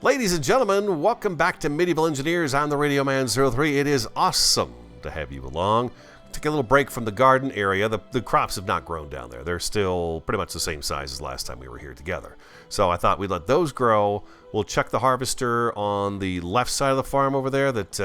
Ladies and gentlemen, welcome back to Medieval Engineers. I'm the Radio Man 03. It is awesome to have you along. Took a little break from the garden area. The crops have not grown down there. They're still pretty much the same size as last time we were here together. So I thought we'd let those grow. We'll check the harvester on the left side of the farm over there that,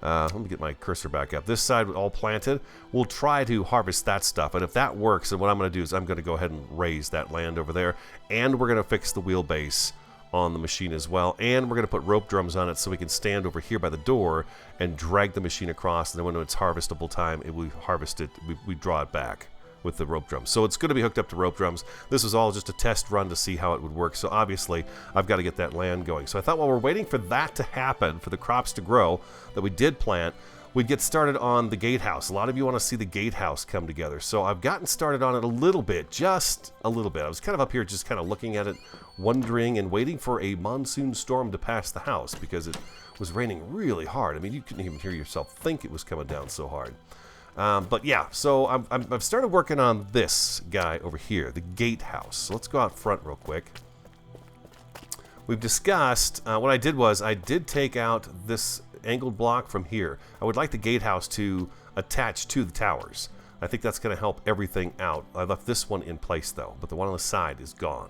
let me get my cursor back up. This side all planted. We'll try to harvest that stuff. And if that works, then what I'm going to do is I'm going to go ahead and raise that land over there. And we're going to fix the wheelbase on the machine as well, and we're going to put rope drums on it so we can stand over here by the door and drag the machine across, and then when it's harvestable time, we harvest it, we draw it back with the rope drums. So it's going to be hooked up to rope drums. This was all just a test run to see how it would work, so obviously I've got to get that land going. So I thought while we're waiting for that to happen, for the crops to grow that we did plant, we'd get started on the gatehouse. A lot of you want to see the gatehouse come together, so I've gotten started on it a little bit, just a little bit. I was kind of up here just kind of looking at it, wondering and waiting for a monsoon storm to pass the house because it was raining really hard. I mean, you couldn't even hear yourself think it was coming down so hard. But yeah, so I've started working on this guy over here, the gatehouse. So let's go out front real quick. We've discussed, what I did was I did take out this angled block from here. I would like the gatehouse to attach to the towers. I think that's going to help everything out. I left this one in place though, but the one on the side is gone.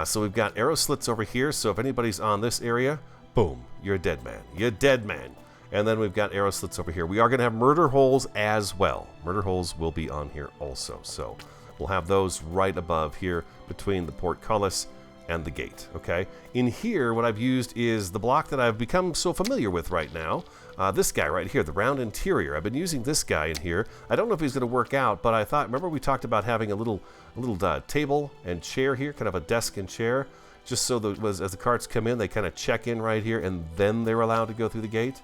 So we've got arrow slits over here, so if anybody's on this area, boom, you're a dead man. You're a dead man. And then we've got arrow slits over here. We are going to have murder holes as well. Murder holes will be on here also. So we'll have those right above here between the portcullis and the gate, okay? In here, what I've used is the block that I've become so familiar with right now. This guy right here, the round interior. I've been using this guy in here. I don't know if he's going to work out, but I thought, remember we talked about having a little table and chair here, kind of a desk and chair, just so that as the carts come in, they kind of check in right here, and then they're allowed to go through the gate,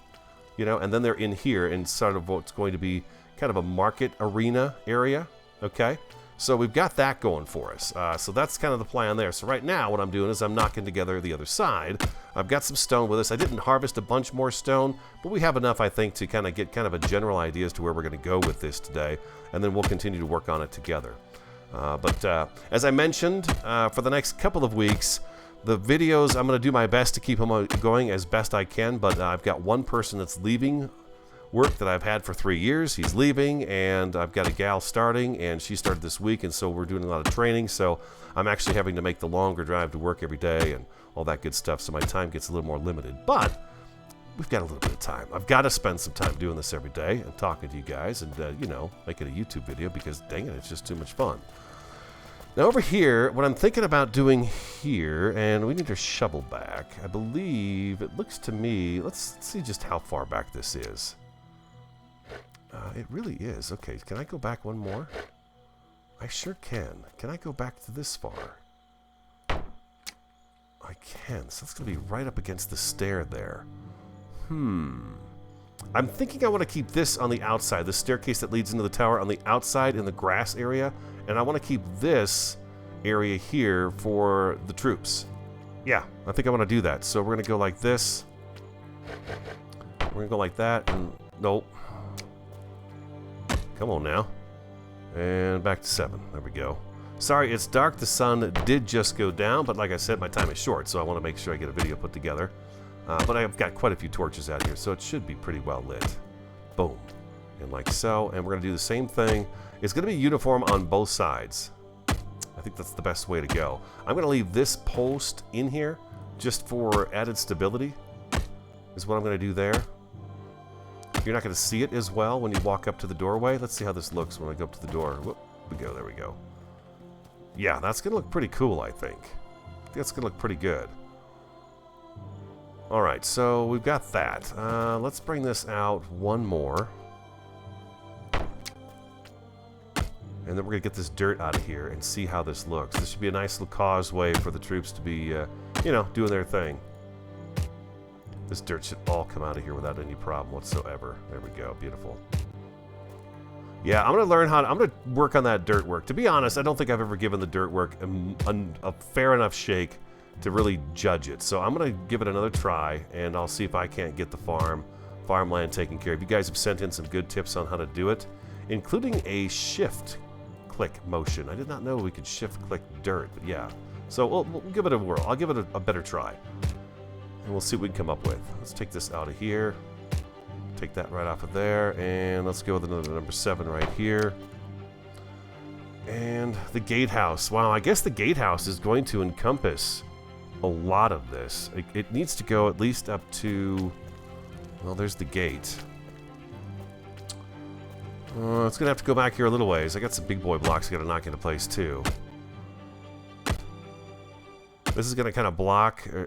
you know, and then they're in here in sort of what's going to be kind of a market arena area, okay? So we've got that going for us. So that's kind of the plan there. So right now what I'm doing is I'm knocking together the other side. I've got some stone with us. I didn't harvest a bunch more stone, but we have enough, I think, to kind of get kind of a general idea as to where we're going to go with this today. And then we'll continue to work on it together. But as I mentioned, for the next couple of weeks, the videos, I'm going to do my best to keep them going as best I can. But I've got one person that's leaving work that I've had for 3 years. He's leaving, and I've got a gal starting, and she started this week, and so we're doing a lot of training. So I'm actually having to make the longer drive to work every day and all that good stuff, so my time gets a little more limited. But we've got a little bit of time. I've got to spend some time doing this every day and talking to you guys and, making a YouTube video because, dang it, it's just too much fun. Now over here, what I'm thinking about doing here, and we need our shovel back. I believe, it looks to me, let's see just how far back this is. It really is. Okay, can I go back one more? I sure can. Can I go back to this far? I can. So it's going to be right up against the stair there. I'm thinking I want to keep this on the outside, the staircase that leads into the tower on the outside in the grass area, and I want to keep this area here for the troops. Yeah, I think I want to do that. So we're going to go like this. We're going to go like that, and nope. Come on now. And back to 7. There we go. Sorry, it's dark. The sun did just go down, but like I said, my time is short, so I want to make sure I get a video put together. But I've got quite a few torches out here, so it should be pretty well lit. Boom. And like so. And we're going to do the same thing. It's going to be uniform on both sides. I think that's the best way to go. I'm going to leave this post in here just for added stability is what I'm going to do there. You're not going to see it as well when you walk up to the doorway. Let's see how this looks when I go up to the door. Whoop, there we go. Yeah, that's going to look pretty cool, I think. That's going to look pretty good. Alright, so we've got that. Let's bring this out one more. And then we're going to get this dirt out of here and see how this looks. This should be a nice little causeway for the troops to be, doing their thing. This dirt should all come out of here without any problem whatsoever. There we go. Beautiful. Yeah, I'm going to learn I'm going to work on that dirt work. To be honest, I don't think I've ever given the dirt work a fair enough shake to really judge it. So I'm going to give it another try, and I'll see if I can't get the farmland taken care of. You guys have sent in some good tips on how to do it, including a shift-click motion. I did not know we could shift-click dirt, but yeah. So we'll give it a whirl. I'll give it a better try. And we'll see what we can come up with. Let's take this out of here. Take that right off of there. And let's go with another number 7 right here. And the gatehouse. Wow, I guess the gatehouse is going to encompass a lot of this. It needs to go at least up to... Well, there's the gate. It's going to have to go back here a little ways. I got some big boy blocks I got to knock into place, too. This is going to kind of block, or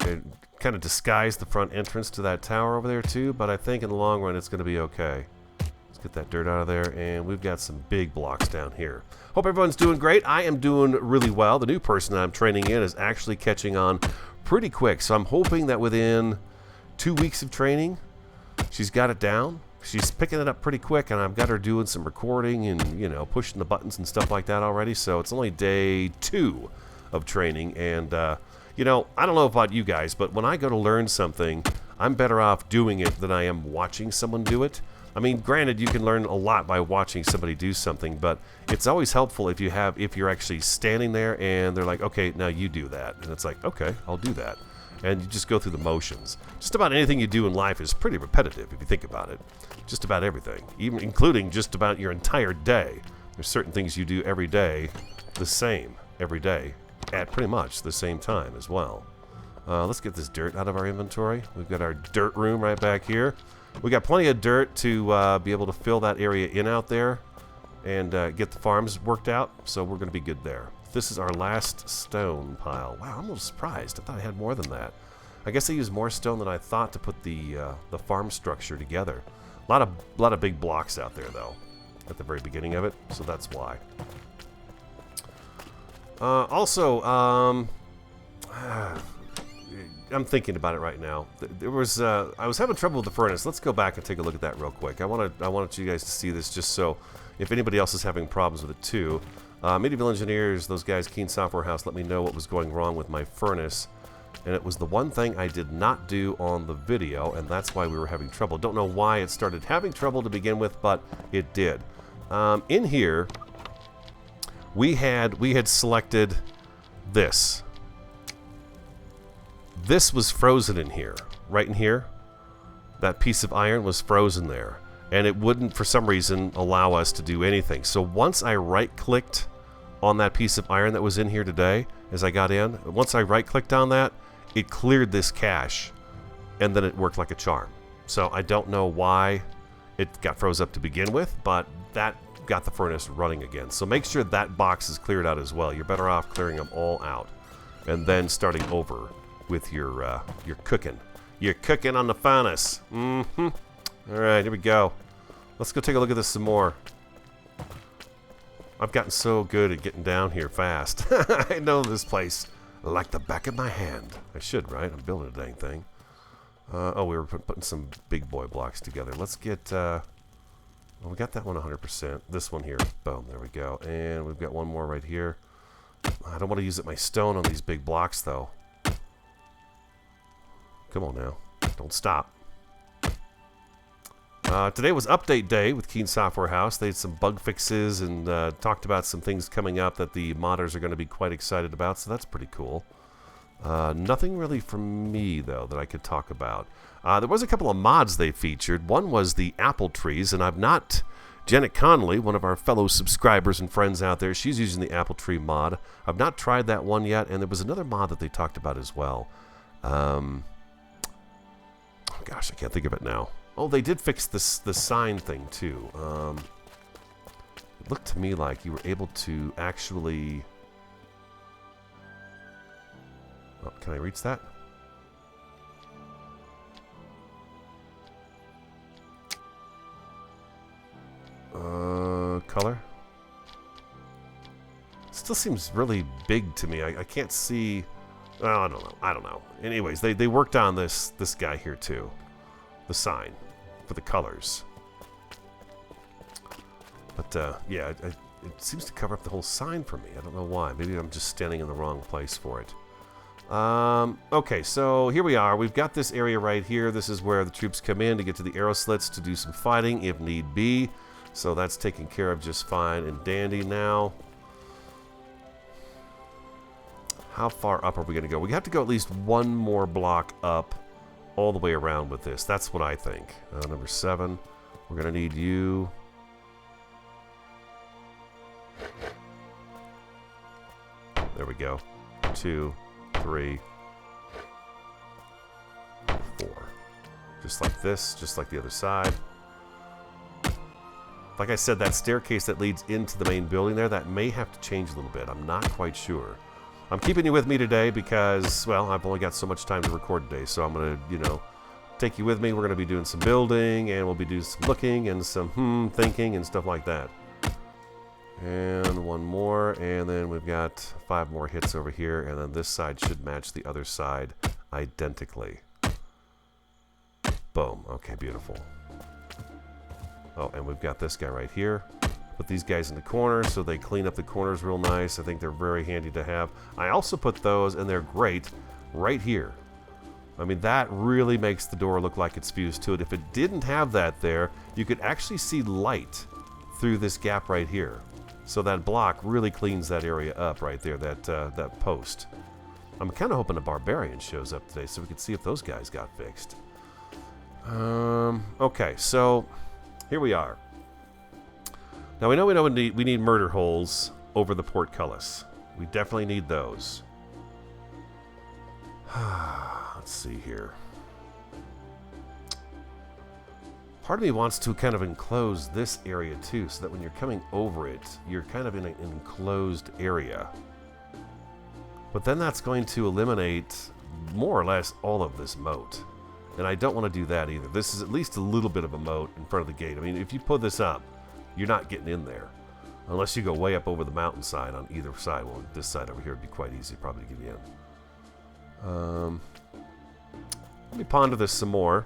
kind of disguise the front entrance to that tower over there, too. But I think in the long run, it's going to be okay. Let's get that dirt out of there. And we've got some big blocks down here. Hope everyone's doing great. I am doing really well. The new person that I'm training in is actually catching on pretty quick. So I'm hoping that within 2 weeks of training, she's got it down. She's picking it up pretty quick, and I've got her doing some recording and, you know, pushing the buttons and stuff like that already. So it's only day 2 of training. And, you know, I don't know about you guys, but when I go to learn something, I'm better off doing it than I am watching someone do it. I mean, granted, you can learn a lot by watching somebody do something, but it's always helpful if you're actually standing there and they're like, okay, now you do that. And it's like, okay, I'll do that. And you just go through the motions. Just about anything you do in life is pretty repetitive if you think about it. Just about everything, even including just about your entire day. There's certain things you do every day the same every day at pretty much the same time as well. Let's get this dirt out of our inventory. We've got our dirt room right back here. We got plenty of dirt to be able to fill that area in out there and get the farms worked out, so we're going to be good there. This is our last stone pile. Wow, I'm a little surprised. I thought I had more than that. I guess I used more stone than I thought to put the farm structure together. A lot of big blocks out there, though, at the very beginning of it, so that's why. Also, I'm thinking about it right now. There was I was having trouble with the furnace. Let's go back and take a look at that real quick. I wanted you guys to see this just so if anybody else is having problems with it too. Medieval Engineers, those guys, Keen Software House, let me know what was going wrong with my furnace. And it was the one thing I did not do on the video, and that's why we were having trouble. Don't know why it started having trouble to begin with, but it did. In here, we had selected this. This was frozen in here, right in here. That piece of iron was frozen there, and it wouldn't, for some reason, allow us to do anything. So once I right-clicked on that piece of iron that was in here today, as I got in, once I right-clicked on that, it cleared this cache, and then it worked like a charm. So I don't know why it got froze up to begin with, but that got the furnace running again. So make sure that box is cleared out as well. You're better off clearing them all out, and then starting over with your cooking. You're cooking on the furnace. Mm-hmm. All right, here we go. Let's go take a look at this some more. I've gotten so good at getting down here fast. I know this place like the back of my hand. I should, right? I'm building a dang thing. Oh, we were putting some big boy blocks together. Let's get... well, we got that one 100%. This one here. Boom, there we go. And we've got one more right here. I don't want to use up my stone on these big blocks, though. Come on now. Don't stop. Today was update day with Keen Software House. They had some bug fixes and talked about some things coming up that the modders are going to be quite excited about, so that's pretty cool. Nothing really from me, though, that I could talk about. There was a couple of mods they featured. One was the apple trees, and I've not... Janet Connolly, one of our fellow subscribers and friends out there, she's using the apple tree mod. I've not tried that one yet, and there was another mod that they talked about as well. Oh gosh, I can't think of it now. Oh, they did fix the sign thing, too. It looked to me like you were able to actually... Oh, can I reach that? Color? Still seems really big to me. I can't see... Oh, I don't know. Anyways, they worked on this guy here, too. The sign for the colors. But yeah, it seems to cover up the whole sign for me. I don't know why. Maybe I'm just standing in the wrong place for it. Okay, so here we are. We've got this area right here. This is where the troops come in to get to the arrow slits to do some fighting if need be. So that's taken care of just fine and dandy now. How far up are we going to go? We have to go at least one more block up all the way around with this. That's what I think. Number 7, we're going to need you. There we go. 2, 3, 4. Just like this, just like the other side. Like I said, that staircase that leads into the main building there, that may have to change a little bit. I'm not quite sure. I'm keeping you with me today because, well, I've only got so much time to record today, so I'm going to, you know, take you with me. We're going to be doing some building, and we'll be doing some looking and some thinking and stuff like that. And one more, and then we've got 5 more hits over here, and then this side should match the other side identically. Boom. Okay, beautiful. Oh, and we've got this guy right here. Put these guys in the corner so they clean up the corners real nice. I think they're very handy to have. I also put those, and they're great, right here. I mean, that really makes the door look like it's fused to it. If it didn't have that there, you could actually see light through this gap right here. So that block really cleans that area up right there, that post. I'm kind of hoping a barbarian shows up today so we can see if those guys got fixed. Okay, so here we are. Now we know we need murder holes over the portcullis. We definitely need those. Let's see here. Part of me wants to kind of enclose this area too, so that when you're coming over it, you're kind of in an enclosed area. But then that's going to eliminate more or less all of this moat. And I don't want to do that either. This is at least a little bit of a moat in front of the gate. I mean, if you put this up, you're not getting in there. Unless you go way up over the mountainside on either side. Well, this side over here would be quite easy probably to get in. Let me ponder this some more.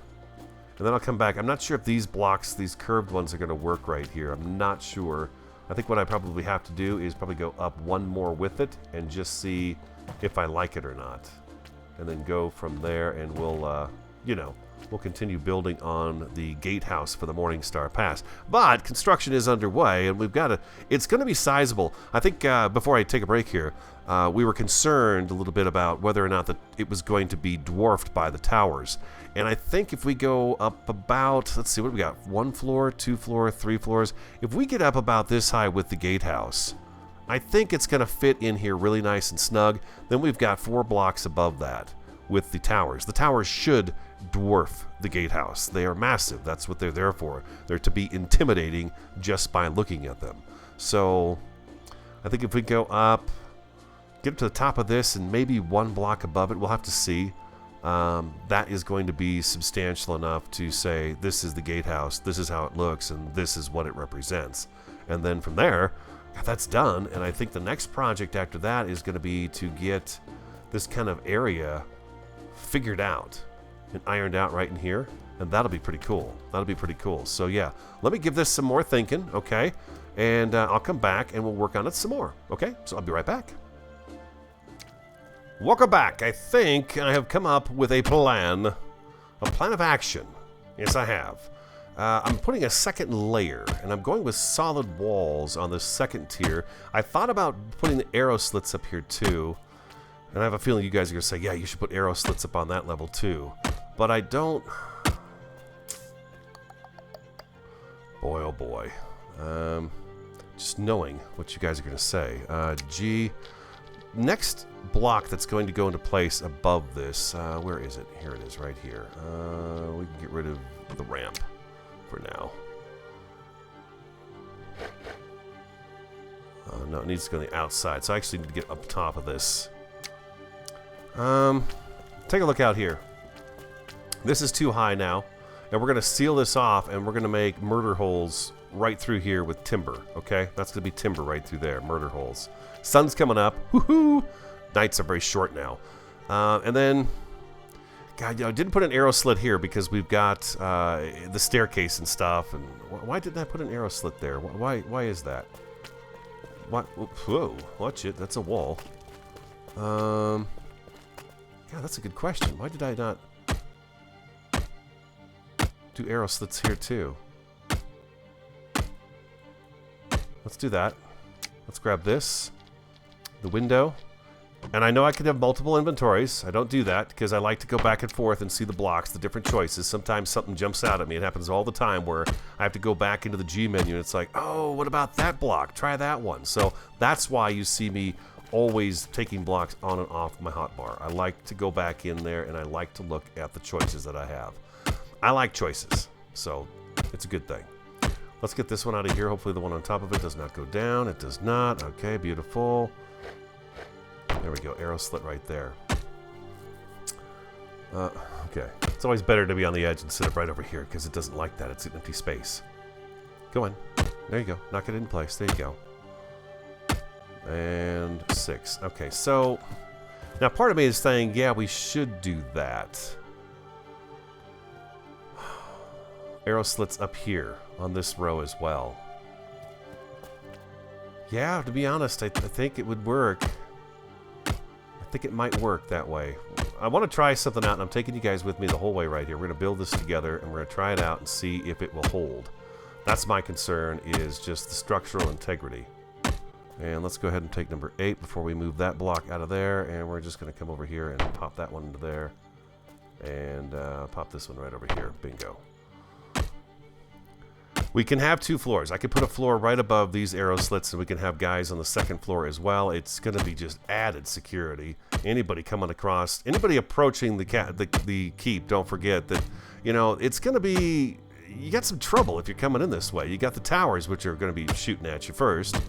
And then I'll come back. I'm not sure if these blocks, these curved ones, are going to work right here. I'm not sure. I think what I probably have to do is probably go up one more with it and just see if I like it or not. And then go from there, and we'll, you know, we'll continue building on the gatehouse for the Morningstar Pass. But construction is underway, and we've got to, it's going to be sizable. I think before I take a break here, we were concerned a little bit about whether or not that it was going to be dwarfed by the towers. And I think if we go up about, let's see, what do we got? 1 floor, 2 floor, 3 floors. If we get up about this high with the gatehouse, I think it's going to fit in here really nice and snug. Then we've got 4 blocks above that with the towers. The towers should dwarf the gatehouse. They are massive. That's what they're there for. They're to be intimidating just by looking at them. So I think if we go up, get up to the top of this and maybe 1 block above it, we'll have to see. That is going to be substantial enough to say this is the gatehouse, this is how it looks, and this is what it represents. And then from there, that's done. And I think the next project after that is going to be to get this kind of area figured out and ironed out right in here, and that'll be pretty cool. That'll be pretty cool. So yeah, let me give this some more thinking, okay? And I'll come back and we'll work on it some more, okay? So I'll be right back. Welcome back. I think I have come up with a plan of action. Yes, I have. I'm putting a second layer, and I'm going with solid walls on the second tier. I thought about putting the arrow slits up here too, and I have a feeling you guys are going to say, yeah, you should put arrow slits up on that level too. But I don't... Boy, oh boy. Just knowing what you guys are going to say. G... Next block that's going to go into place above this, where is it? Here it is, right here. We can get rid of the ramp for now. No, it needs to go on the outside, so I actually need to get up top of this. Take a look out here. This is too high now, and we're going to seal this off, and we're going to make murder holes right through here with timber, okay? That's going to be timber right through there, murder holes. Sun's coming up. Woohoo! Nights are very short now. And then, God, I didn't put an arrow slit here because we've got the staircase and stuff. And why didn't I put an arrow slit there? Why is that? What? Whoa! Watch it. That's a wall. God, that's a good question. Why did I not do arrow slits here too? Let's do that. Let's grab this. The window, And I know I could have multiple inventories. I don't do that because I like to go back and forth and see the blocks, the different choices. Sometimes something jumps out at me. It happens all the time where I have to go back into the G menu and it's like, oh, what about that block? Try that one. So that's why you see me always taking blocks on and off my hotbar. I like to go back in there and I like to look at the choices that I have. I like choices, so it's a good thing. Let's get this one out of here. Hopefully the one on top of it does not go down. It does not. Okay, beautiful. There we go, arrow slit right there. Okay, it's always better to be on the edge instead of right over here because it doesn't like that. It's an empty space. Go in. There you go. Knock it in place. There you go. And 6. Okay, so now part of me is saying, yeah, we should do that. Arrow slits up here on this row as well. Yeah, to be honest, I think it would work. I think it might work that way. I want to try something out, and I'm taking you guys with me the whole way right here. We're going to build this together, and we're going to try it out and see if it will hold. That's my concern, is just the structural integrity. And let's go ahead and take number 8 before we move that block out of there, and we're just going to come over here and pop that one into there, and pop this one right over here. Bingo. We can have 2 floors. I could put a floor right above these arrow slits, and we can have guys on the second floor as well. It's going to be just added security. Anybody coming across, anybody approaching the keep, don't forget that, you know, it's going to be, you got some trouble if you're coming in this way. You got the towers, which are going to be shooting at you first,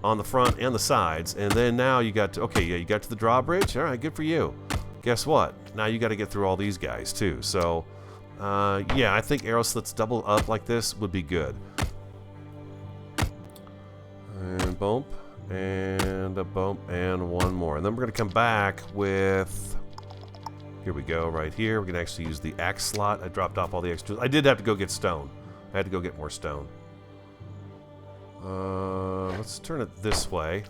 on the front and the sides, and then now you got to, okay, yeah, you got to the drawbridge. All right, good for you. Guess what? Now you got to get through all these guys too. So yeah, I think arrow slits double up like this would be good. And bump, and a bump, and one more. And then we're going to come back with, here we go, right here. We're going to actually use the axe slot. I dropped off all the extras. I did have to go get stone. I had to go get more stone. Let's turn it this way,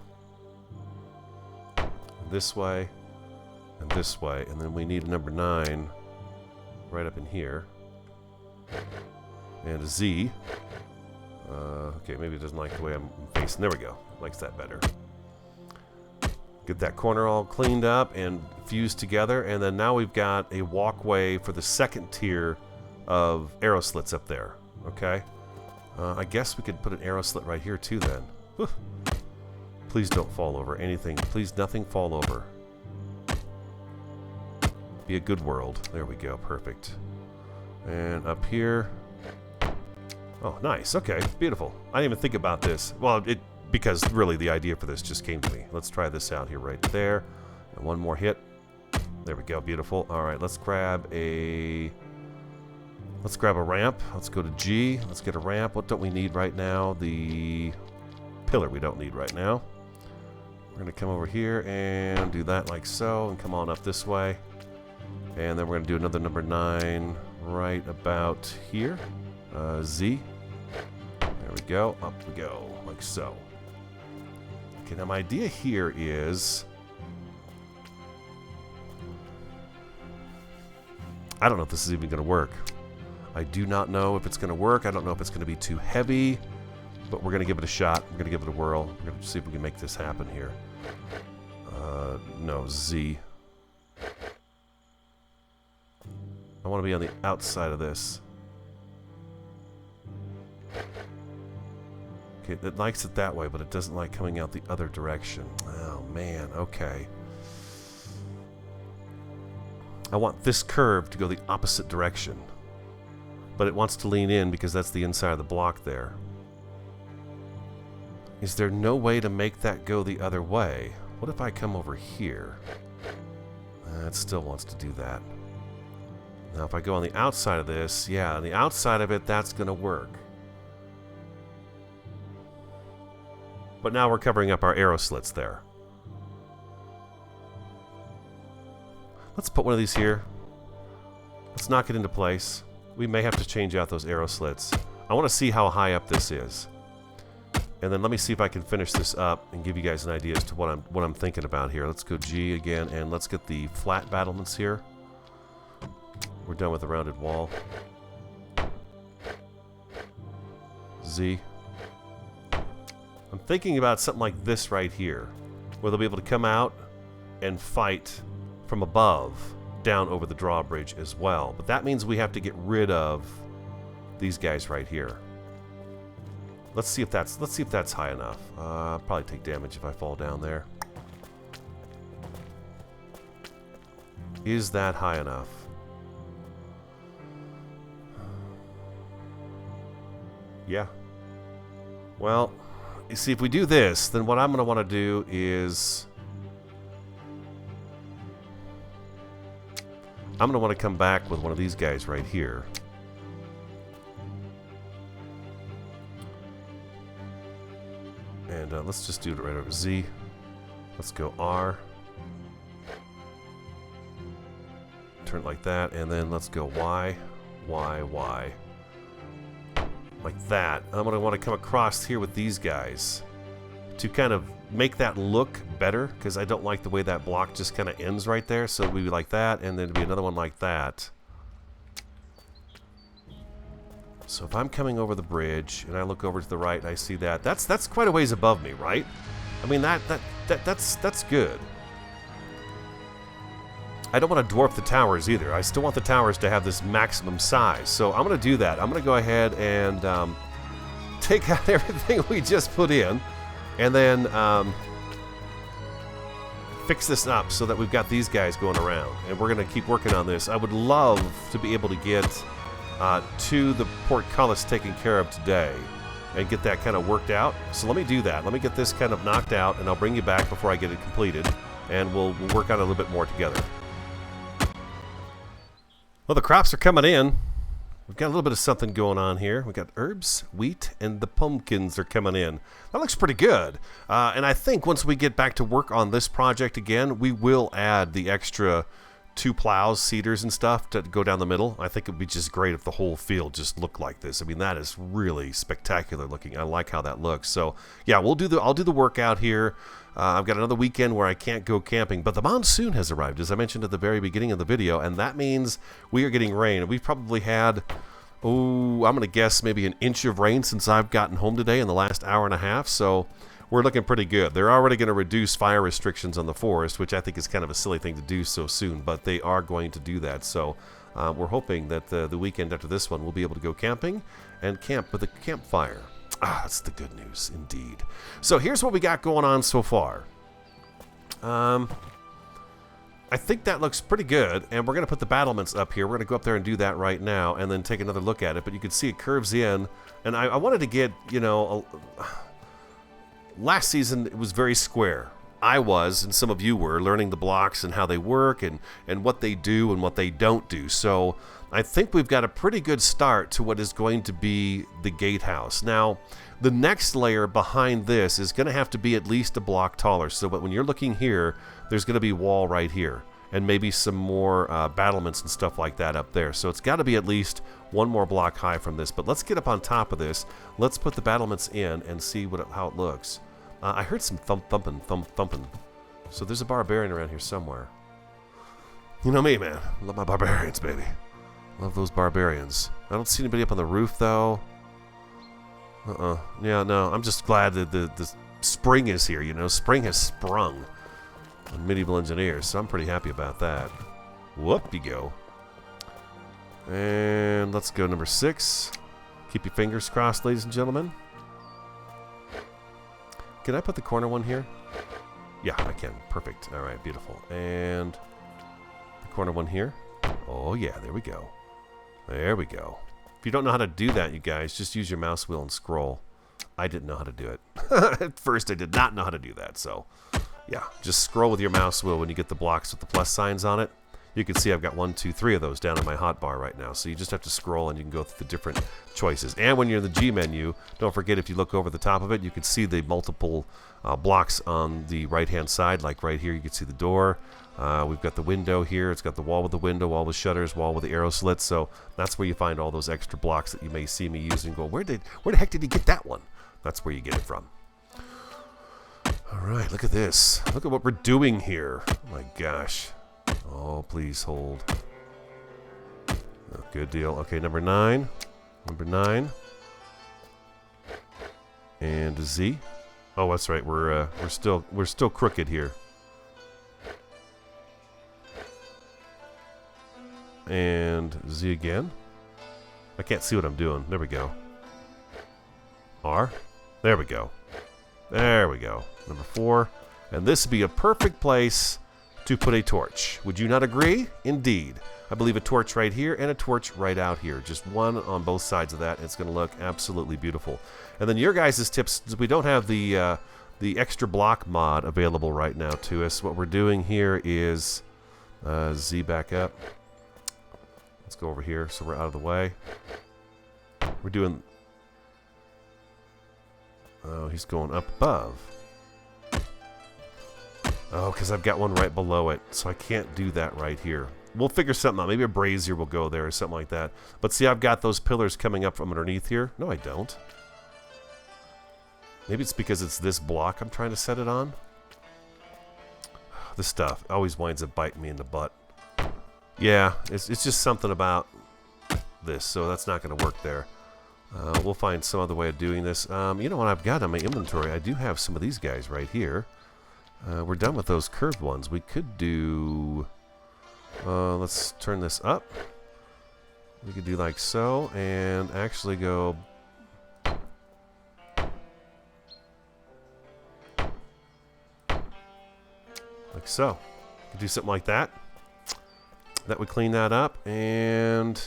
and this way, and then we need a number 9 right up in here, and a Z. Okay, maybe it doesn't like the way I'm facing. There we go. Likes that better. Get that corner all cleaned up and fused together, and then now we've got a walkway for the second tier of arrow slits up there. Okay. I guess we could put an arrow slit right here too then. Whew. Please don't fall over anything. Please nothing fall over. Be a good world. There we go. Perfect. And up here. Oh, nice. Okay. Beautiful. I didn't even think about this. Well, because really the idea for this just came to me. Let's try this out here right there. And one more hit. There we go. Beautiful. All right. Let's grab a ramp. Let's go to G. Let's get a ramp. What don't we need right now? The pillar we don't need right now. We're going to come over here and do that like so, and come on up this way. And then we're going to do another number 9 right about here. Z. There we go. Up we go, like so. Okay, now my idea here is, I don't know if this is even going to work. I do not know if it's going to work. I don't know if it's going to be too heavy, but we're going to give it a shot. We're going to give it a whirl. We're going to see if we can make this happen here. No, Z. I want to be on the outside of this. Okay, it likes it that way, but it doesn't like coming out the other direction. Oh, man. Okay. I want this curve to go the opposite direction. But it wants to lean in because that's the inside of the block there. Is there no way to make that go the other way? What if I come over here? It still wants to do that. Now if I go on the outside of this, yeah, on the outside of it, that's going to work. But now we're covering up our arrow slits there. Let's put one of these here. Let's knock it into place. We may have to change out those arrow slits. I want to see how high up this is. And then let me see if I can finish this up and give you guys an idea as to what I'm thinking about here. Let's go G again, and let's get the flat battlements here. We're done with the rounded wall. Z. I'm thinking about something like this right here, where they'll be able to come out and fight from above down over the drawbridge as well. But that means we have to get rid of these guys right here. Let's see if that's high enough. I'll probably take damage if I fall down there. Is that high enough? Yeah. Well, you see, if we do this, then what I'm going to want to do is I'm going to want to come back with one of these guys right here. And let's just do it right over Z. Let's go R. Turn it like that, and then let's go Y, Y, Y. Like that. I'm going to want to come across here with these guys to kind of make that look better, because I don't like the way that block just kind of ends right there. So it would be like that, and then it'd be another one like that. So if I'm coming over the bridge and I look over to the right and I see that, that's quite a ways above me, right? I mean, that's good. I don't want to dwarf the towers either. I still want the towers to have this maximum size. So I'm going to do that. I'm going to go ahead and take out everything we just put in, and then fix this up so that we've got these guys going around. And we're going to keep working on this. I would love to be able to get to the portcullis taken care of today and get that kind of worked out. So let me do that. Let me get this kind of knocked out, and I'll bring you back before I get it completed, and we'll work on it a little bit more together. Well, the crops are coming in. We've got a little bit of something going on here. We've got herbs, wheat, and the pumpkins are coming in. That looks pretty good. And I think once we get back to work on this project again, we will add the extra 2 plows, seeders, and stuff to go down the middle. I think it would be just great if the whole field just looked like this. I mean, that is really spectacular looking. I like how that looks. So, yeah, I'll do the work out here. I've got another weekend where I can't go camping, but the monsoon has arrived, as I mentioned at the very beginning of the video, and that means we are getting rain. We've probably had, I'm going to guess maybe an inch of rain since I've gotten home today in the last hour and a half, so we're looking pretty good. They're already going to reduce fire restrictions on the forest, which I think is kind of a silly thing to do so soon, but they are going to do that. So we're hoping that the weekend after this one we'll be able to go camping and camp with a campfire. That's the good news indeed. So here's what we got going on so far. I think that looks pretty good, and we're going to put the battlements up here. We're going to go up there and do that right now and then take another look at it, but you can see it curves in, and I wanted to get, last season it was very square. I was, and some of you were, learning the blocks and how they work and what they do and what they don't do. So I think we've got a pretty good start to what is going to be the gatehouse. Now, the next layer behind this is going to have to be at least a block taller. So when you're looking here, there's going to be wall right here and maybe some more battlements and stuff like that up there. So it's got to be at least one more block high from this. But let's get up on top of this. Let's put the battlements in and see how it looks. I heard some thumping. So there's a barbarian around here somewhere. You know me, man. I love my barbarians, baby. Love those barbarians. I don't see anybody up on the roof, though. Yeah, no. I'm just glad that the spring is here, Spring has sprung on Medieval Engineers, so I'm pretty happy about that. Whoop you go. And let's go number 6. Keep your fingers crossed, ladies and gentlemen. Can I put the corner one here? Yeah, I can. Perfect. All right, beautiful. And the corner one here. Oh, yeah, there we go. There we go. If you don't know how to do that, you guys, just use your mouse wheel and scroll. I didn't know how to do it. At first, I did not know how to do that. So, yeah, just scroll with your mouse wheel when you get the blocks with the plus signs on it. You can see I've got 1, 2, 3 of those down in my hotbar right now. So you just have to scroll and you can go through the different choices. And when you're in the G menu, don't forget, if you look over the top of it, you can see the multiple blocks on the right-hand side. Like right here, you can see the door. We've got the window here. It's got the wall with the window, wall with shutters, wall with the arrow slits. So that's where you find all those extra blocks that you may see me using and go, where the heck did he get that one? That's where you get it from. All right, look at this. Look at what we're doing here. Oh my gosh. Oh, please hold. Oh, good deal. Okay, number 9. Number 9. And Z. Oh, that's right. We're still crooked here. and Z again. I can't see what I'm doing. There we go. R. There we go. There we go. Number 4. And this would be a perfect place to put a torch. Would you not agree? Indeed. I believe a torch right here and a torch right out here. Just one on both sides of that. And it's going to look absolutely beautiful. And then your guys' tips, we don't have the extra block mod available right now to us. What we're doing here is Z back up. Let's go over here so we're out of the way. We're doing... Oh, he's going up above. Oh, because I've got one right below it, so I can't do that right here. We'll figure something out. Maybe a brazier will go there or something like that. But see, I've got those pillars coming up from underneath here. No, I don't. Maybe it's because it's this block I'm trying to set it on. This stuff always winds up biting me in the butt. Yeah, it's just something about this, so that's not going to work there. We'll find some other way of doing this. You know what I've got on my inventory? I do have some of these guys right here. We're done with those curved ones. We could do... let's turn this up. We could do like so, and actually go... like so. Could do something like that. That would clean that up, and...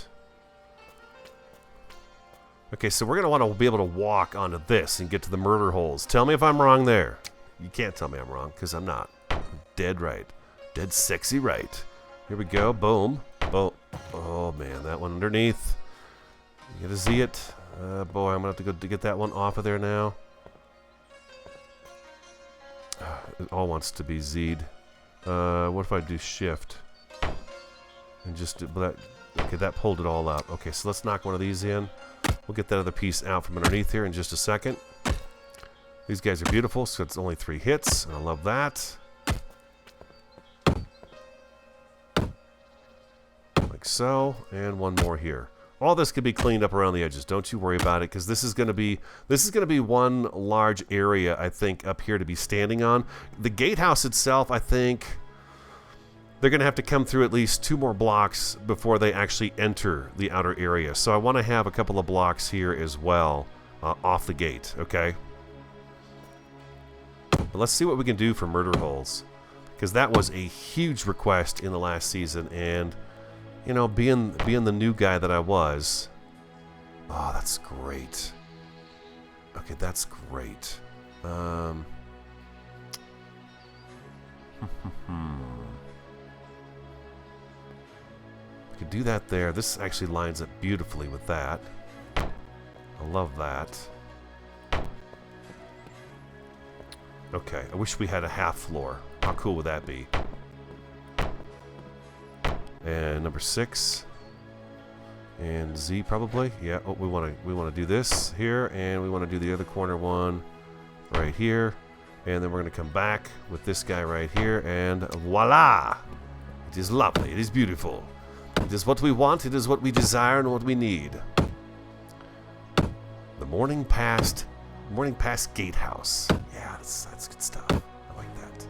Okay, so we're going to want to be able to walk onto this and get to the murder holes. Tell me if I'm wrong there. You can't tell me I'm wrong, because I'm not. I'm dead right. Dead sexy right. Here we go. Boom. Boom. Oh, man. That one underneath. You gotta see it. Boy, I'm going to have to go to get that one off of there now. It all wants to be Z'd. What if I do shift? And just do that. Okay, that pulled it all out. Okay, so let's knock one of these in. We'll get that other piece out from underneath here in just a second. These guys are beautiful, so it's only 3 hits, and I love that. Like so, and one more here. All this can be cleaned up around the edges. Don't you worry about it, because this is going to be one large area, I think, up here to be standing on. The gatehouse itself, I think, they're going to have to come through at least 2 more blocks before they actually enter the outer area. So I want to have a couple of blocks here as well off the gate, okay? But let's see what we can do for murder holes, because that was a huge request in the last season, and you know, being the new guy that I was, oh, that's great. Okay, that's great. I could do that there. This actually lines up beautifully with that. I love that. Okay, I wish we had a half floor. How cool would that be? And number 6. And Z probably. Yeah, oh, we want to do this here, and we want to do the other corner one right here. And then we're going to come back with this guy right here, and voila! It is lovely. It is beautiful. It is what we want. It is what we desire and what we need. The morning past gatehouse. Yeah, that's good stuff. I like that.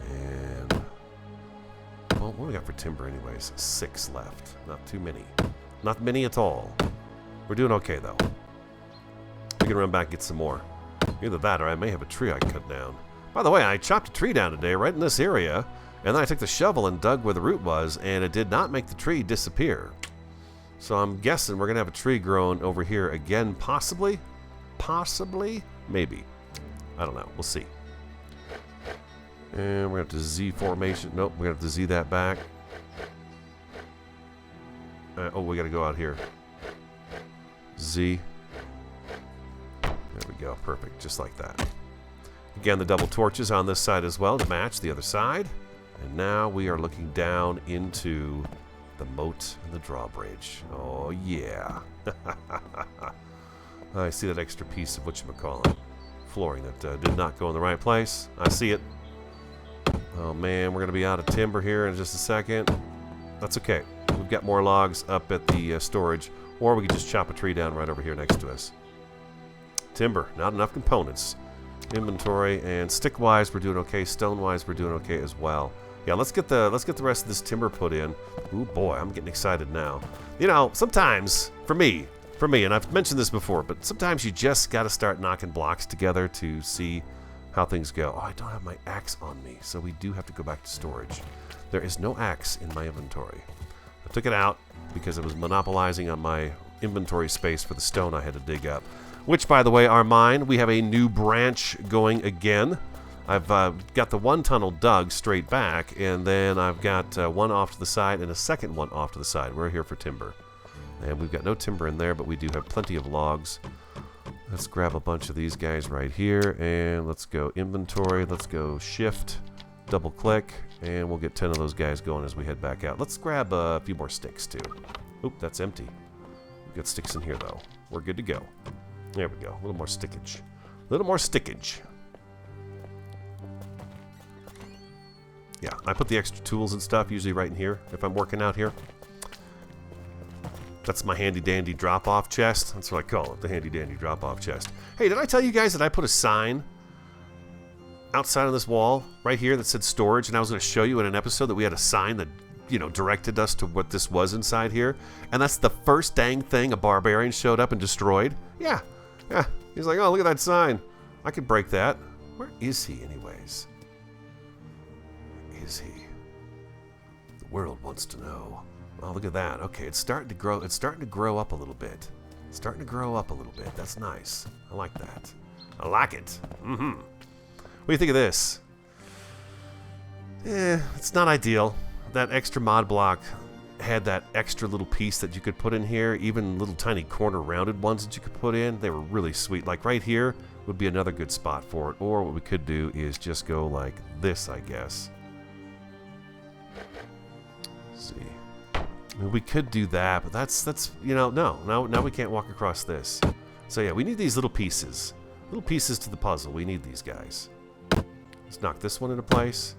And well, what do we got for timber anyways? 6 left. Not too many. Not many at all. We're doing okay though. We can run back and get some more. Either that or I may have a tree I can cut down. By the way, I chopped a tree down today right in this area, and then I took the shovel and dug where the root was, and it did not make the tree disappear. So I'm guessing we're going to have a tree growing over here again, possibly? Possibly? Maybe. I don't know. We'll see. And we're going to have to Z formation. Nope, we're going to have to Z that back. Oh, we got to go out here. Z. There we go. Perfect. Just like that. Again, the double torches on this side as well to match the other side. And now we are looking down into the moat and the drawbridge. Oh, yeah. I see that extra piece of whatchamacallit. Flooring that did not go in the right place. I see it. Oh, man. We're going to be out of timber here in just a second. That's okay. We've got more logs up at the storage. Or we could just chop a tree down right over here next to us. Timber. Not enough components. Inventory. And stick-wise, we're doing okay. Stone-wise, we're doing okay as well. Yeah, let's get the rest of this timber put in. Ooh, boy, I'm getting excited now. You know, sometimes, for me, and I've mentioned this before, but sometimes you just got to start knocking blocks together to see how things go. Oh, I don't have my axe on me, so we do have to go back to storage. There is no axe in my inventory. I took it out because it was monopolizing on my inventory space for the stone I had to dig up. Which, by the way, are mine. We have a new branch going again. I've got the one tunnel dug straight back, and then I've got one off to the side and a second one off to the side. We're here for timber. And we've got no timber in there, but we do have plenty of logs. Let's grab a bunch of these guys right here, and let's go inventory. Let's go shift, double click, and we'll get 10 of those guys going as we head back out. Let's grab a few more sticks, too. Oop, that's empty. We've got sticks in here, though. We're good to go. There we go. A little more stickage. A little more stickage. Yeah, I put the extra tools and stuff usually right in here if I'm working out here. That's my handy-dandy drop-off chest. That's what I call it, the handy-dandy drop-off chest. Hey, did I tell you guys that I put a sign outside of this wall right here that said storage, and I was going to show you in an episode that we had a sign that, you know, directed us to what this was inside here? And that's the first dang thing a barbarian showed up and destroyed? Yeah. Yeah. He's like, oh, look at that sign. I could break that. Where is he, anyways? Where is he? The world wants to know. Oh, look at that. Okay, it's starting to grow. It's starting to grow up a little bit. It's starting to grow up a little bit. That's nice. I like that. I like it. Mm-hmm. What do you think of this? It's not ideal. That extra mod block had that extra little piece that you could put in here. Even little tiny corner rounded ones that you could put in. They were really sweet. Like right here would be another good spot for it. Or what we could do is just go like this, I guess. Let's see. I mean, we could do that, but that's you know, now we can't walk across this. So yeah, we need these little pieces to the puzzle. We need these guys. Let's knock this one into place,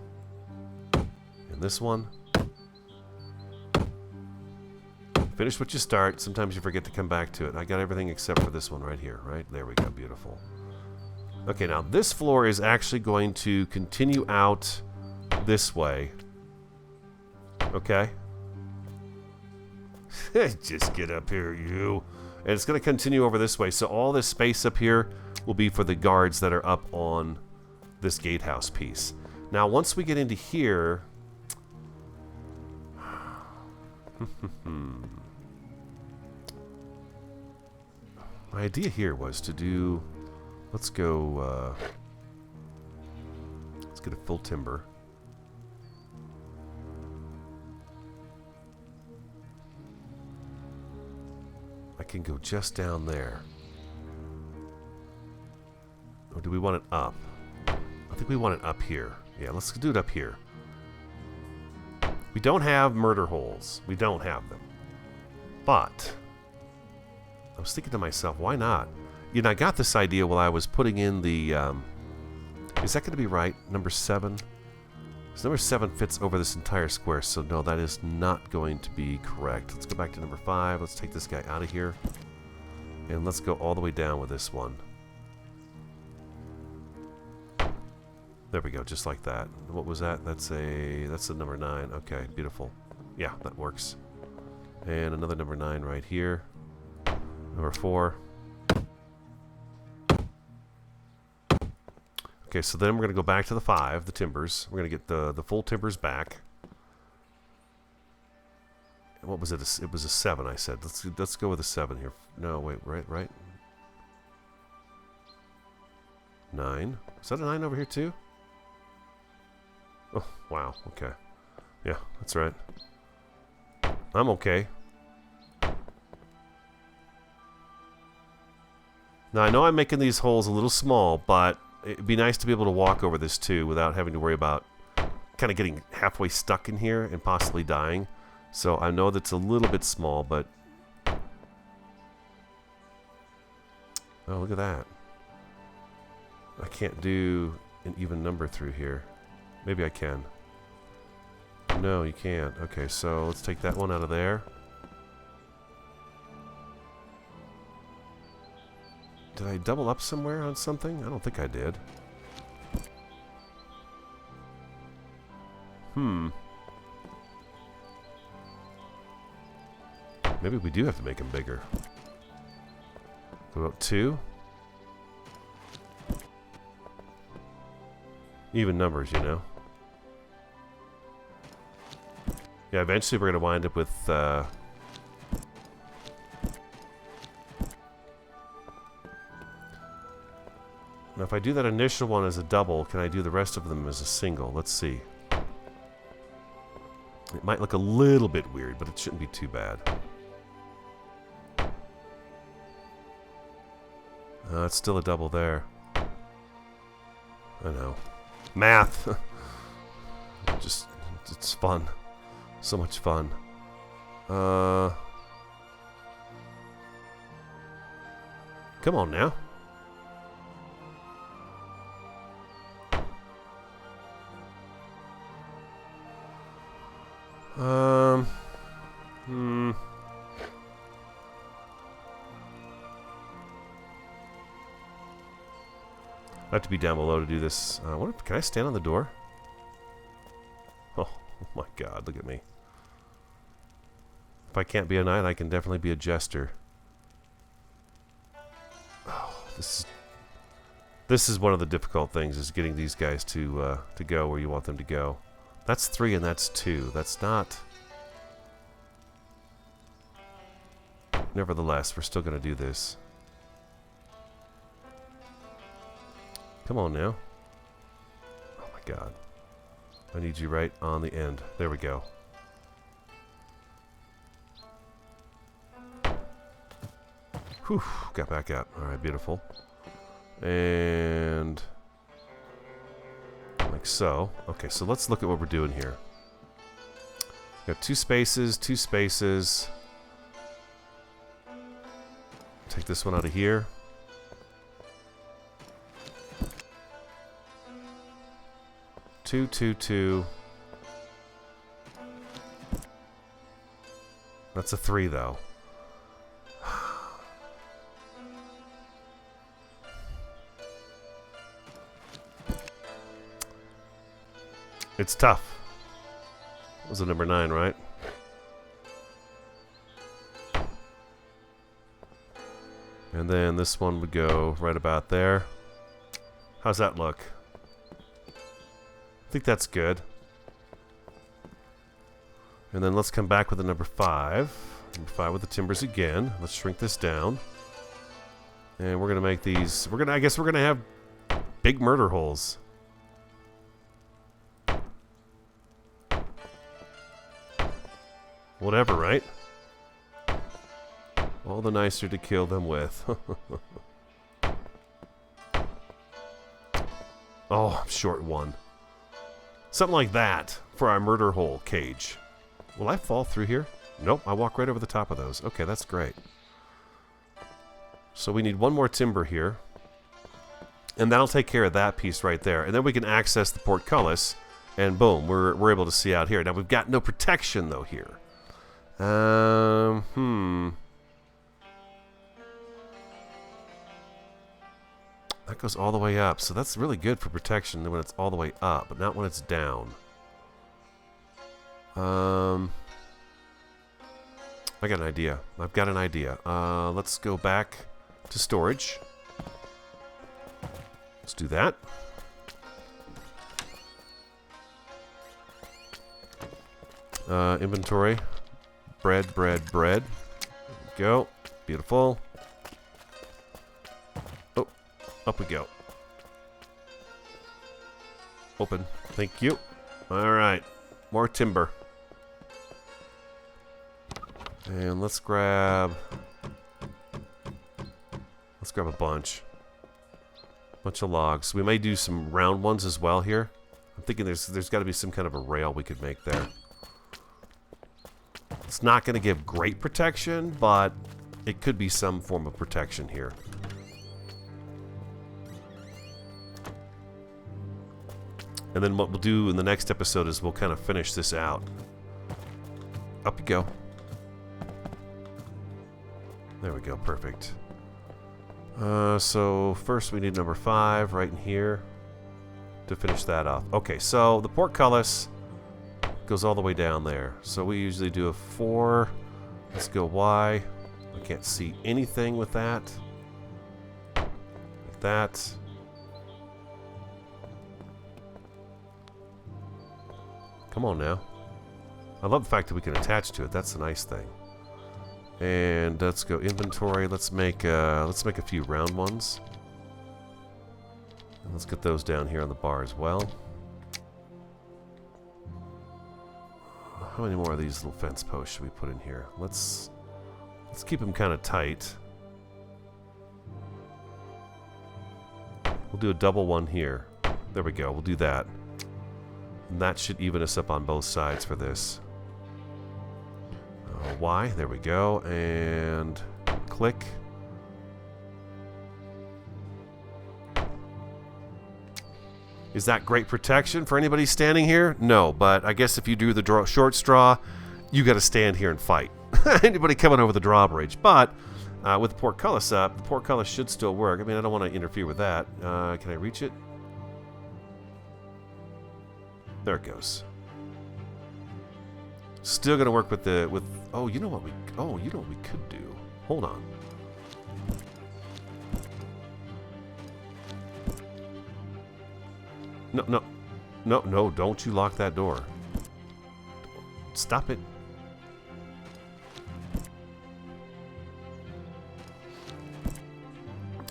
and this one. Finish what you start. Sometimes you forget to come back to it. I got everything except for this one right here. Right there we go. Beautiful. Okay, now this floor is actually going to continue out this way. Okay. Just get up here, you. And it's going to continue over this way. So all this space up here will be for the guards that are up on this gatehouse piece. Now, once we get into here... My idea here was to do... Let's go... let's get a full timber. I can go just down there. Or do we want it up? I think we want it up here. Yeah, let's do it up here. We don't have murder holes. We don't have them. But I was thinking to myself, why not? You know, I got this idea while I was putting in the... is that going to be right? Number 7? So number 7 fits over this entire square, so no, that is not going to be correct. Let's go back to number 5. Let's take this guy out of here. And let's go all the way down with this one. There we go, just like that. What was that? That's a number 9. Okay, beautiful. Yeah, that works. And another number 9 right here. Number 4. Okay, so then we're going to go back to the 5, the timbers. We're going to get the full timbers back. And what was it? It was a 7, I said. Let's go with a 7 here. No, wait, right? 9. Is that a 9 over here too? Oh, wow, okay. Yeah, that's right. I'm okay. Now, I know I'm making these holes a little small, but it'd be nice to be able to walk over this too without having to worry about kind of getting halfway stuck in here and possibly dying. So I know that's a little bit small, but... Oh, look at that. I can't do an even number through here. Maybe I can. No, you can't. Okay, so let's take that one out of there. Did I double up somewhere on something? I don't think I did. Maybe we do have to make them bigger. What about 2? Even numbers, you know. Yeah, eventually we're going to wind up with... Now, if I do that initial one as a double, can I do the rest of them as a single? Let's see. It might look a little bit weird, but it shouldn't be too bad. It's still a double there. I know. Math! Just, it's fun. So much fun. Come on now. I have to be down below to do this. Can I stand on the door? Oh my god, look at me. If I can't be a knight, I can definitely be a jester. Oh, this is one of the difficult things, is getting these guys to go where you want them to go. That's 3 and that's 2. That's not... Nevertheless, we're still going to do this. Come on now. Oh my god. I need you right on the end. There we go. Whew, got back up. Alright, beautiful. And... like so. Okay, so let's look at what we're doing here. Got 2 spaces, 2 spaces. Take this one out of here. Two, 2. That's a 3, though. It's tough. That was a number 9, right? And then this one would go right about there. How's that look? I think that's good. And then let's come back with the number 5. Number 5 with the timbers again. Let's shrink this down. And we're gonna make these. I guess we're gonna have big murder holes. Whatever, right? All the nicer to kill them with. Oh, I'm short 1. Something like that for our murder hole cage. Will I fall through here? Nope, I walk right over the top of those. Okay, that's great. So we need 1 more timber here. And that'll take care of that piece right there. And then we can access the portcullis. And boom, we're able to see out here. Now we've got no protection though here. That goes all the way up, so that's really good for protection when it's all the way up, but not when it's down. I got an idea. I've got an idea. Let's go back to storage. Let's do that. Inventory. Bread. There we go. Beautiful. Oh, up we go. Open. Thank you. Alright. More timber. And let's grab a bunch. Bunch of logs. We may do some round ones as well here. I'm thinking there's got to be some kind of a rail we could make there. It's not going to give great protection, but it could be some form of protection here. And then what we'll do in the next episode is we'll kind of finish this out. Up you go. There we go, perfect. So first we need number 5 right in here to finish that off. Okay, so the portcullis goes all the way down there. So we usually do a 4. Let's go Y. I can't see anything with that. Like that. Come on now. I love the fact that we can attach to it. That's the nice thing. And let's go inventory. Let's make a few round ones. And let's get those down here on the bar as well. How many more of these little fence posts should we put in here? Let's keep them kind of tight. We'll do a double one here. There we go. We'll do that. And that should even us up on both sides for this. Y. There we go. And click. Is that great protection for anybody standing here? No, but I guess if you do the short straw, you got to stand here and fight. Anybody coming over the drawbridge. But with the portcullis up, the portcullis should still work. I mean, I don't want to interfere with that. Can I reach it? There it goes. Still gonna work with the oh, you know what we could do. Hold on. No, don't you lock that door. Stop it.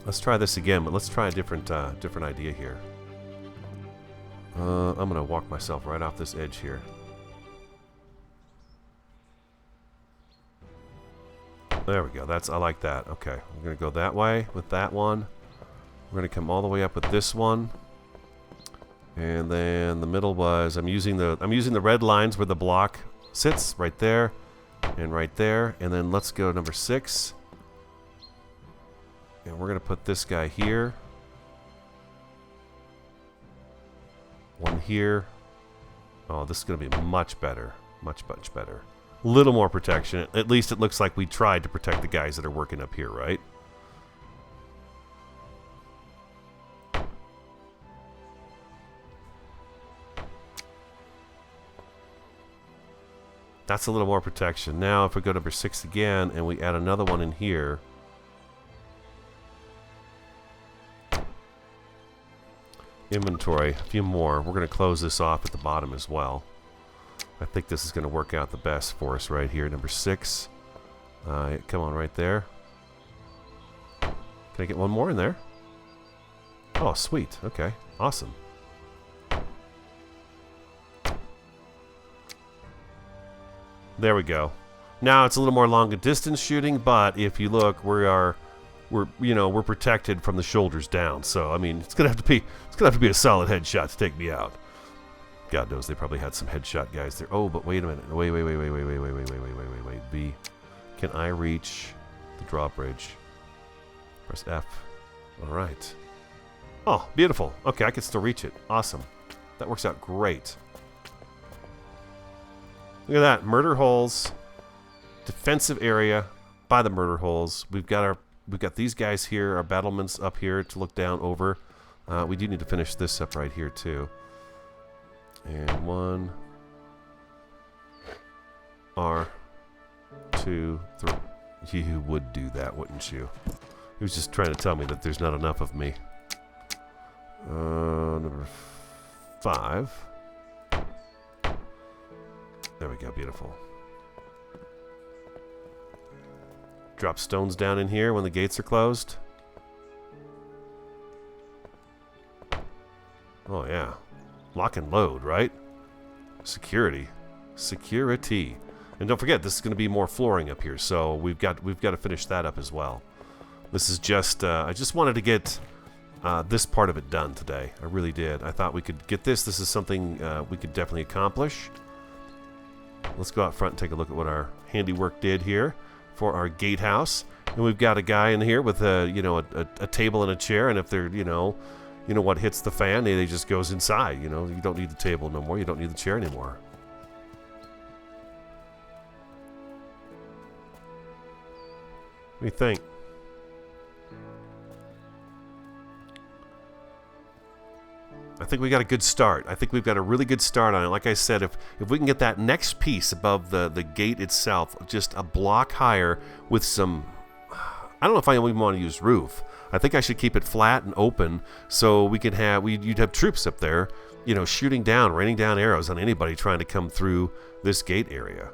Let's try this again, but let's try a different idea here. I'm gonna walk myself right off this edge here. There we go. I like that. Okay, we're gonna go that way with that one. We're gonna come all the way up with this one, and then the middle was I'm using the red lines where the block sits right there, and then let's go number 6, and we're gonna put this guy here, one here. Oh, this is gonna be much better, much better. Little more protection. At least it looks like we tried to protect the guys that are working up here, right? That's a little more protection. Now if we go to number 6 again and we add another one in here. Inventory, a few more. We're going to close this off at the bottom as well. I think this is going to work out the best for us right here. Number 6. Come on, right there. Can I get one more in there? Oh, sweet. Okay, awesome. There we go. Now it's a little more longer distance shooting, but if you look, we're protected from the shoulders down. So I mean, it's gonna have to be a solid headshot to take me out. God knows they probably had some headshot guys there. Oh, but wait a minute. Wait. B. Can I reach the drawbridge? Press F. All right. Oh, beautiful. Okay, I can still reach it. Awesome. That works out great. Look at that. Murder holes. Defensive area by the murder holes. We've got these guys here, our battlements up here to look down over. We do need to finish this up right here too. And 1 R 2 3. You would do that, wouldn't you? He was just trying to tell me that there's not enough of me. Number 5. There we go, beautiful. Drop stones down in here when the gates are closed. Oh yeah. Lock and load, right? Security. And don't forget, this is going to be more flooring up here, so we've got to finish that up as well. This is just I just wanted to get this part of it done today. I really did. I thought we could get this. This is something we could definitely accomplish. Let's go out front and take a look at what our handiwork did here for our gatehouse. And we've got a guy in here with a table and a chair, and if they're what hits the fan, they just goes inside. You don't need the table no more. You don't need the chair anymore. What do you think? I think we got a good start. I think we've got a really good start on it. Like I said, if we can get that next piece above the gate itself, just a block higher with some, I don't know if I even want to use roof. I think I should keep it flat and open so we could have, you'd have troops up there, you know, shooting down, raining down arrows on anybody trying to come through this gate area.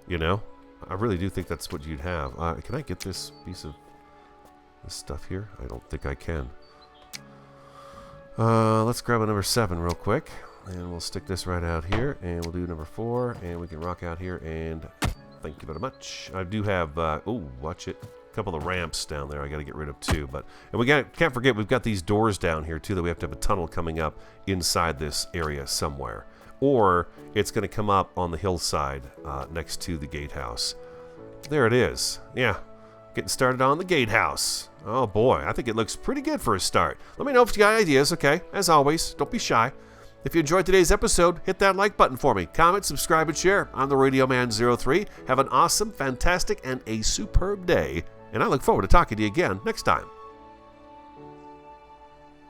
You know, I really do think that's what you'd have. Can I get this piece of this stuff here? I don't think I can. Let's grab a number 7 real quick, and we'll stick this right out here, and we'll do number 4, and we can rock out here, and thank you very much. I do have, oh, watch it, a couple of ramps down there I got to get rid of too, and we can't forget we've got these doors down here too that we have to have a tunnel coming up inside this area somewhere, or it's going to come up on the hillside next to the gatehouse. There it is. Yeah, getting started on the gatehouse. Oh boy, I think it looks pretty good for a start. Let me know if you got ideas, okay? As always, don't be shy. If you enjoyed today's episode, hit that like button for me. Comment, subscribe, and share. I'm the Radio Man 03. Have an awesome, fantastic, and a superb day. And I look forward to talking to you again next time.